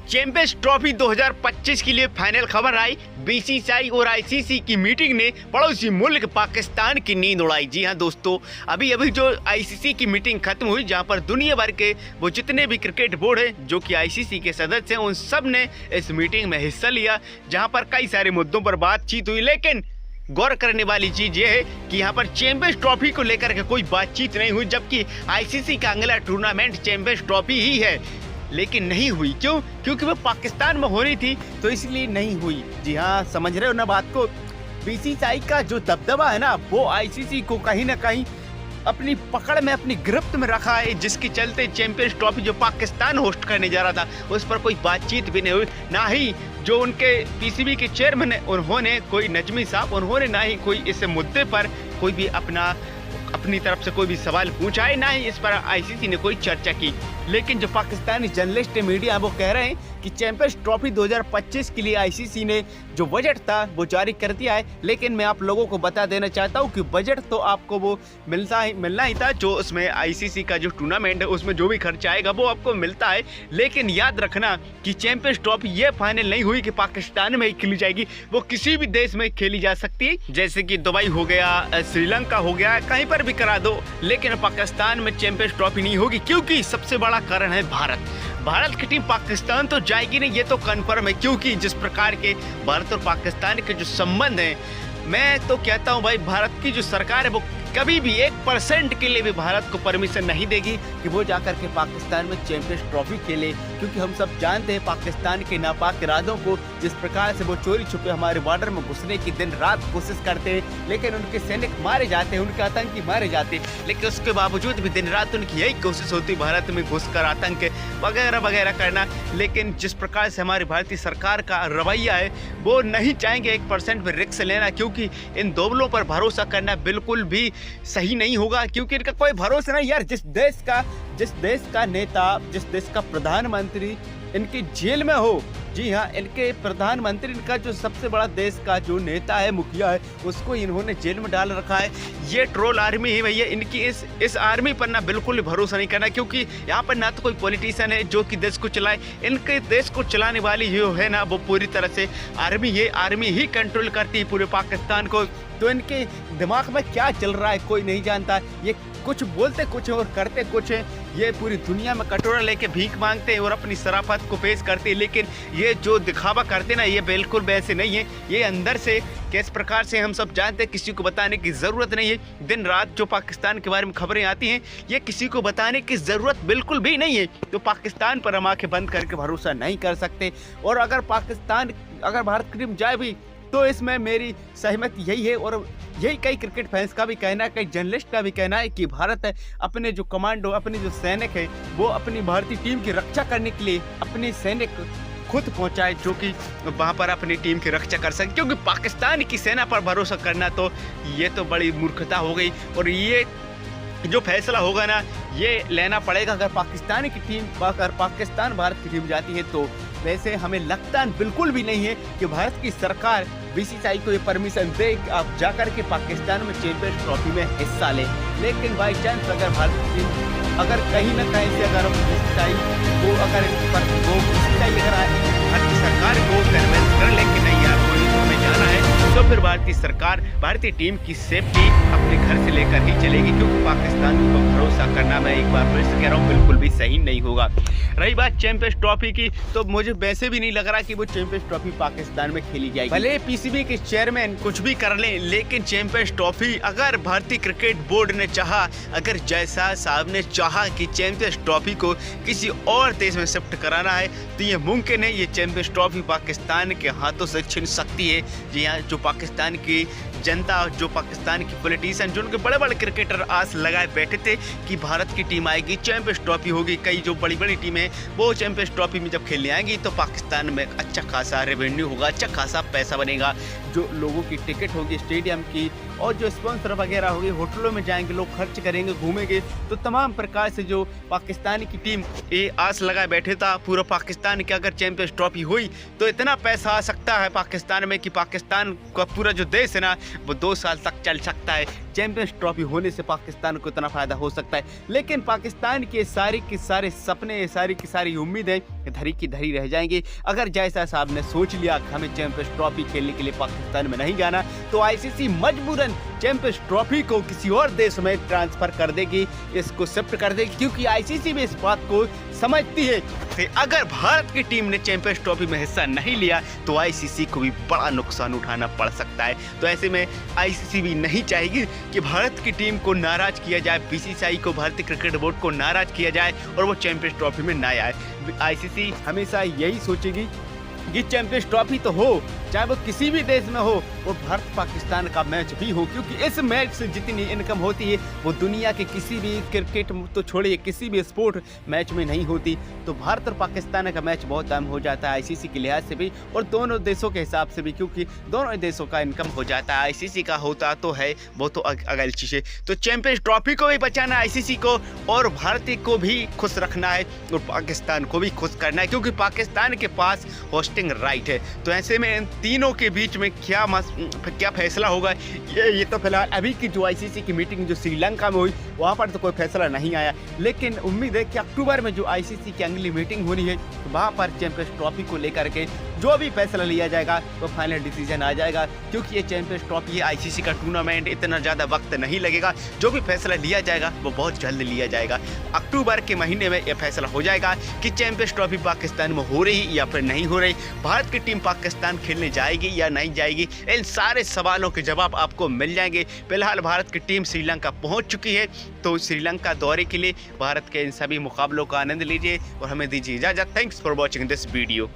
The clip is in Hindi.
चैंपियंस ट्रॉफी 2025 के लिए फाइनल खबर आई। बीसीसीआई और आईसीसी की मीटिंग ने पड़ोसी मुल्क पाकिस्तान की नींद उड़ाई। जी हां दोस्तों, अभी जो आईसीसी की मीटिंग खत्म हुई, जहां पर दुनिया भर के वो जितने भी क्रिकेट बोर्ड हैं जो कि आईसीसी के सदस्य हैं, उन सब ने इस मीटिंग में हिस्सा लिया, जहां पर कई सारे मुद्दों पर बातचीत हुई। लेकिन गौर करने वाली चीज ये है कि यहाँ पर चैंपियंस ट्रॉफी को लेकर के कोई बातचीत नहीं हुई, जबकि आईसीसी का अगला टूर्नामेंट चैंपियंस ट्रॉफी ही है। लेकिन नहीं हुई क्यों? क्योंकि वो पाकिस्तान में होनी थी, तो इसलिए नहीं हुई। जी हाँ, समझ रहे हो ना बात को। बीसीसीआई का जो दबदबा है ना, वो आईसीसी को कहीं ना कहीं अपनी पकड़ में, अपनी गिरफ्त में रखा है, जिसके चलते चैंपियंस ट्रॉफी जो पाकिस्तान होस्ट करने जा रहा था, उस पर कोई बातचीत भी नहीं हुई। ना ही जो उनके पीसीबी के चेयरमैन है, उन्होंने कोई नजमी साहब, उन्होंने ना ही कोई इस मुद्दे पर कोई भी अपनी तरफ से कोई भी सवाल पूछा है, ना ही इस पर आईसीसी ने कोई चर्चा की। लेकिन जो पाकिस्तानी जर्नलिस्ट मीडिया वो कह रहे हैं कि चैंपियंस ट्रॉफी 2025 के लिए आईसीसी ने जो बजट था वो जारी कर दिया है। लेकिन मैं आप लोगों को बता देना चाहता हूं कि बजट तो आपको वो मिलना ही था, जो उसमें आईसीसी का जो टूर्नामेंट है उसमें जो भी खर्चा आएगा वो आपको मिलता है। लेकिन याद रखना कि चैंपियंस ट्रॉफी ये फाइनल नहीं हुई कि पाकिस्तान में ही खेली जाएगी, वो किसी भी देश में खेली जा सकती है, जैसे कि दुबई हो गया, श्रीलंका हो गया, कहीं पर भी करा दो। लेकिन पाकिस्तान में चैंपियंस ट्रॉफी नहीं होगी, क्योंकि सबसे बड़ा कारण है भारत की टीम पाकिस्तान तो जाएगी नहीं, ये तो कन्फर्म है। क्योंकि जिस प्रकार के भारत और पाकिस्तान के जो संबंध हैं, मैं तो कहता हूं भाई, भारत की जो सरकार है वो कभी भी 1% के लिए भी भारत को परमिशन नहीं देगी कि वो जाकर के पाकिस्तान में चैंपियंस ट्रॉफी खेले। क्योंकि हम सब जानते हैं पाकिस्तान के नापाक इरादों को, जिस प्रकार से वो चोरी छुपे हमारे बॉर्डर में घुसने की दिन रात कोशिश करते हैं, लेकिन उनके सैनिक मारे जाते हैं, उनके आतंकी मारे जाते हैं। लेकिन उसके बावजूद भी दिन रात उनकी यही कोशिश होती है भारत में घुसकर आतंक वगैरह वगैरह करना। लेकिन जिस प्रकार से हमारी भारतीय सरकार का रवैया है, वो नहीं चाहेंगे 1% पर रिस्क लेना, क्योंकि इन दोगलों पर भरोसा करना बिल्कुल भी सही नहीं होगा। क्योंकि इनका कोई भरोसा नहीं यार। जिस देश का नेता, जिस देश का प्रधानमंत्री इनकी जेल में हो, जी हाँ, इनके प्रधानमंत्री, इनका जो सबसे बड़ा देश का जो नेता है, मुखिया है, उसको इन्होंने जेल में डाल रखा है। ये ट्रोल आर्मी है भैया। इनकी इस आर्मी पर ना बिल्कुल भरोसा नहीं करना, क्योंकि यहाँ पर ना तो कोई पॉलिटिशियन है जो कि देश को चलाए। इनके देश को चलाने वाली जो है ना, वो पूरी तरह से आर्मी है। आर्मी ही कंट्रोल करती है पूरे पाकिस्तान को। तो इनके दिमाग में क्या चल रहा है कोई नहीं जानता। ये कुछ बोलते कुछ और करते कुछ हैं। ये पूरी दुनिया में कटोरा लेके भीख मांगते हैं और अपनी शराफत को पेश करते हैं। लेकिन ये जो दिखावा करते ना, ये बिल्कुल वैसे नहीं है। ये अंदर से किस प्रकार से हम सब जानते हैं, किसी को बताने की ज़रूरत नहीं है। दिन रात जो पाकिस्तान के बारे में खबरें आती हैं, ये किसी को बताने की ज़रूरत बिल्कुल भी नहीं है। तो पाकिस्तान पर हम आंखें बंद करके भरोसा नहीं कर सकते। और अगर भारत की टीम जाए भी, तो इसमें मेरी सहमति यही है, और यही कई क्रिकेट फैंस का भी कहना है, कई जर्नलिस्ट का भी कहना है कि भारत अपने जो कमांडो, अपने जो सैनिक है, वो अपनी भारतीय टीम की रक्षा करने के लिए अपने सैनिक खुद पहुंचाए, जो कि वहां पर अपनी टीम की रक्षा कर सके। क्योंकि पाकिस्तान की सेना पर भरोसा करना तो ये तो बड़ी मूर्खता हो गई। और ये जो फैसला होगा ना, ये लेना पड़ेगा अगर पाकिस्तान भारत की टीम जाती है तो। वैसे हमें लगता बिल्कुल भी नहीं है कि भारत की सरकार बीसीसीआई को ये परमिशन दे कि आप जाकर के पाकिस्तान में चैंपियंस ट्रॉफी में हिस्सा लें। लेकिन बाई चांस अगर भारत की टीम अगर कहीं ना कहीं से अगर बीसीसीआई को अगर भारतीय सरकार को कन्विंस कर ले कि नहीं यार कोई हमें जाना है, तो फिर भारतीय टीम की सेफ्टी अपने घर से लेकर ही चलेगी। क्योंकि पाकिस्तान को भरोसा करना, मैं एक बार फिर से कह रहा हूँ, बिल्कुल भी सही नहीं होगा। रही बात चैंपियंस ट्रॉफी की, तो मुझे वैसे भी नहीं लग रहा कि वो चैंपियंस ट्रॉफी पाकिस्तान में खेली जाएगी। भले पीसीबी के चेयरमैन कुछ भी कर लें, लेकिन चैंपियंस ट्रॉफी अगर भारतीय क्रिकेट बोर्ड ने चाहा, अगर जयशाह साहब ने चाहा कि चैंपियंस ट्रॉफी को किसी और देश में शिफ्ट कराना है, तो ये मुमकिन है। ये चैंपियंस ट्रॉफी पाकिस्तान के हाथों से छिन सकती है। जी हाँ, जो पाकिस्तान की जनता, जो पाकिस्तान की पॉलिटिशियन, जो उनके बड़े बड़े क्रिकेटर आस लगाए बैठे थे कि भारत की टीम आएगी, चैंपियंस ट्रॉफी होगी, कई जो बड़ी बड़ी टीमें वो चैंपियंस ट्रॉफी में जब खेलने आएंगी, तो पाकिस्तान में अच्छा खासा रेवेन्यू होगा, अच्छा खासा पैसा बनेगा। जो लोगों की टिकट होगी स्टेडियम की, और जो स्पॉन्सर वगैरह होगी, होटलों में जाएंगे लोग, खर्च करेंगे, घूमेंगे। तो तमाम प्रकार से जो पाकिस्तान की टीम ये आस लगाए बैठे था पूरा पाकिस्तान की, अगर चैंपियंस ट्रॉफी हुई तो इतना पैसा आ सकता है पाकिस्तान में कि पाकिस्तान का पूरा जो देश है ना, वो 2 साल तक चल सकता है। चैंपियंस ट्रॉफी होने से पाकिस्तान को इतना फ़ायदा हो सकता है, लेकिन पाकिस्तान के सारे के सारे सपने, सारी की सारी उम्मीदें धरी की धरी रह जाएंगी। अगर जैसा साहब ने सोच लिया कि हमें चैंपियंस ट्रॉफी खेलने के लिए पाकिस्तान में नहीं जाना, तो आईसीसी मजबूरन चैंपियंस ट्रॉफी को किसी और देश में ट्रांसफर कर देगी, इसको शिफ्ट कर देगी, क्योंकि आईसीसी भी इस बात को समझती है कि अगर भारत की टीम ने चैंपियंस ट्रॉफी में हिस्सा नहीं लिया तो आईसीसी को भी बड़ा नुकसान उठाना पड़ सकता है। तो ऐसे में आईसीसी भी नहीं चाहेगी कि भारत की टीम को नाराज किया जाए, बीसीसीआई को, भारतीय क्रिकेट बोर्ड को नाराज किया जाए और वो चैंपियंस ट्रॉफी में ना आए। आईसीसी हमेशा यही सोचेगी कि चैंपियंस ट्रॉफी तो हो, चाहे वो किसी भी देश में हो, वो भारत पाकिस्तान का मैच भी हो, क्योंकि इस मैच से जितनी इनकम होती है वो दुनिया के किसी भी क्रिकेट तो छोड़िए किसी भी स्पोर्ट मैच में नहीं होती। तो भारत और पाकिस्तान का मैच बहुत अहम हो जाता है आईसीसी के लिहाज से भी और दोनों देशों के हिसाब से भी, क्योंकि दोनों देशों का इनकम हो जाता है। आईसीसी का होता तो है, वो तो अगली चीज़ है। तो चैंपियंस ट्रॉफी को भी बचाना है आईसीसी को, और भारतीय को भी खुश रखना है और पाकिस्तान को भी खुश करना है, क्योंकि पाकिस्तान के पास होस्टिंग राइट है। तो ऐसे में इन तीनों के बीच में क्या फैसला होगा, ये तो फिलहाल अभी की जो आईसीसी की मीटिंग जो श्रीलंका में हुई वहाँ पर तो कोई फैसला नहीं आया, लेकिन उम्मीद है कि अक्टूबर में जो आईसीसी की अगली मीटिंग होनी है वहाँ पर चैंपियंस ट्रॉफी को लेकर के जो भी फैसला लिया जाएगा वो फाइनल डिसीजन आ जाएगा, क्योंकि ये चैंपियंस ट्रॉफी है, आईसीसी का टूर्नामेंट, इतना ज़्यादा वक्त नहीं लगेगा। जो भी फैसला लिया जाएगा वो बहुत जल्द लिया जाएगा। अक्टूबर के महीने में यह फैसला हो जाएगा कि चैंपियंस ट्रॉफी पाकिस्तान में हो रही या फिर नहीं हो रही, भारत की टीम पाकिस्तान खेलने जाएगी या नहीं जाएगी। इन सारे सवालों के जवाब आपको मिल जाएंगे। फिलहाल भारत की टीम श्रीलंका पहुंच चुकी है, तो श्रीलंका दौरे के लिए भारत के इन सभी मुकाबलों का आनंद लीजिए और हमें दीजिए इजाज़त। Thanks for watching this video.